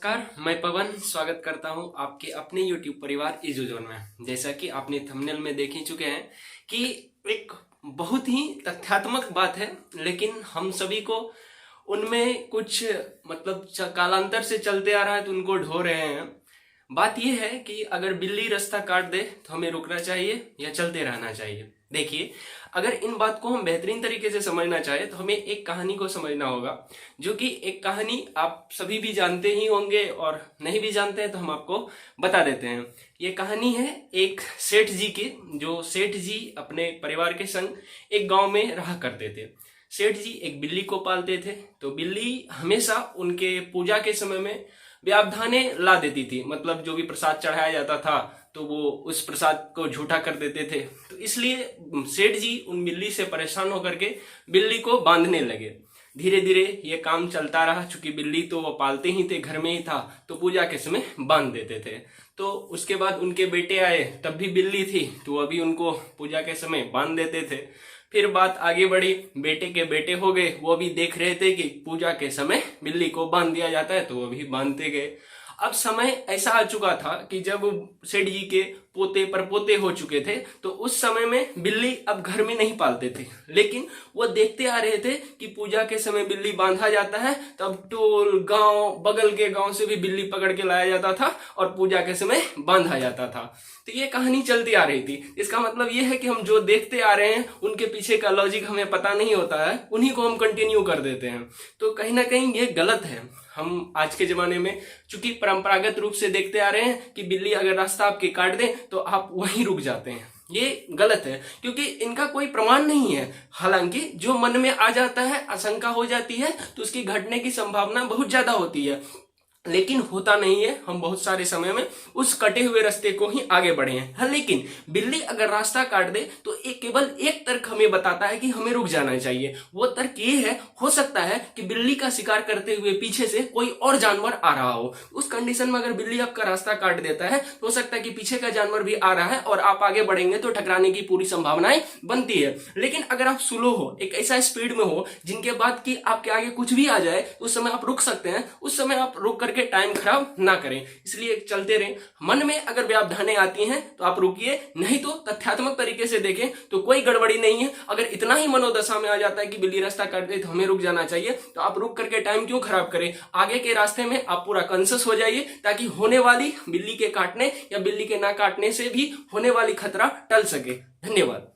नमस्कार, मैं पवन स्वागत करता हूं आपके अपने YouTube परिवार इजू जोन में। जैसा कि आपने थंबनेल में देख ही चुके हैं कि एक बहुत ही तथ्यात्मक बात है, लेकिन हम सभी को उनमें कुछ कालांतर से चलते आ रहा है तो उनको ढो रहे हैं। बात यह है कि अगर बिल्ली रास्ता काट दे तो हमें रुकना चाहिए या चलते रहना चाहिए। देखिए, अगर इन बात को हम बेहतरीन तरीके से समझना चाहे तो हमें एक कहानी को समझना होगा, जो कि एक कहानी आप सभी भी जानते ही होंगे, और नहीं भी जानते हैं तो हम आपको बता देते हैं। ये कहानी है एक सेठ जी की, जो सेठ जी अपने परिवार के संग एक गांव में रहा करते थे। सेठ जी एक बिल्ली को पालते थे, तो बिल्ली हमेशा उनके पूजा के समय में व्यावधाने ला देती थी। मतलब जो भी प्रसाद चढ़ाया जाता था तो वो उस प्रसाद को झूठा कर देते थे। तो इसलिए सेठ जी उन बिल्ली से परेशान होकर के बिल्ली को बांधने लगे। धीरे धीरे ये काम चलता रहा, चूंकि बिल्ली तो वो पालते ही थे, घर में ही था, तो पूजा के समय बांध देते थे। तो उसके बाद उनके बेटे आए, तब भी बिल्ली थी, तो अभी उनको पूजा के समय बांध देते थे। फिर बात आगे बढ़ी, बेटे के बेटे हो गए, वो भी देख रहे थे कि पूजा के समय बिल्ली को बांध दिया जाता है, तो वो भी बांधते गए। अब समय ऐसा आ चुका था कि जब सेठ जी के पोते परपोते हो चुके थे, तो उस समय में बिल्ली अब घर में नहीं पालते थे, लेकिन वो देखते आ रहे थे कि पूजा के समय बिल्ली बांधा जाता है, तब टोल गांव बगल के गांव से भी बिल्ली पकड़ के लाया जाता था और पूजा के समय बांधा जाता था। तो ये कहानी चलती आ रही थी। इसका मतलब ये है कि हम जो देखते आ रहे हैं उनके पीछे का लॉजिक हमें पता नहीं होता है, उन्हीं को हम कंटिन्यू कर देते हैं। तो कहीं ना कहीं ये गलत है। हम आज के जमाने में चूंकि परंपरागत रूप से देखते आ रहे हैं कि बिल्ली अगर रास्ता आपके काट दे तो आप वहीं रुक जाते हैं। ये गलत है, क्योंकि इनका कोई प्रमाण नहीं है। हालांकि जो मन में आ जाता है, आशंका हो जाती है, तो उसकी घटने की संभावना बहुत ज्यादा होती है, लेकिन होता नहीं है। हम बहुत सारे समय में उस कटे हुए रास्ते को ही आगे बढ़े हैं। हाँ, लेकिन बिल्ली अगर रास्ता काट दे तो केवल एक तर्क हमें बताता है कि हमें रुक जाना चाहिए। वो तर्क ये है, हो सकता है कि बिल्ली का शिकार करते हुए पीछे से कोई और जानवर आ रहा हो। उस कंडीशन में अगर बिल्ली आपका रास्ता काट देता है तो हो सकता है कि पीछे का जानवर भी आ रहा है और आप आगे बढ़ेंगे तो टकराने की पूरी संभावनाएं बनती है। लेकिन अगर आप स्लो हो, एक ऐसा स्पीड में हो जिनके बाद कि आपके आगे कुछ भी आ जाए, तो उस समय आप रुक सकते हैं। उस समय आप रुक करके टाइम खराब ना करें, इसलिए चलते रहें। मन में अगर व्यावधाने आती हैं तो आप रुकिए, नहीं तो तथ्यात्मक तरीके से देखें तो कोई गड़बड़ी नहीं है। अगर इतना ही मनोदशा में आ जाता है कि बिल्ली रास्ता काट दे तो हमें रुक जाना चाहिए, तो आप रुक करके टाइम क्यों खराब करें। आगे के रास्ते में आप पूरा कॉन्शियस हो जाइए, ताकि होने वाली बिल्ली के काटने या बिल्ली के ना काटने से भी होने वाली खतरा टल सके। धन्यवाद।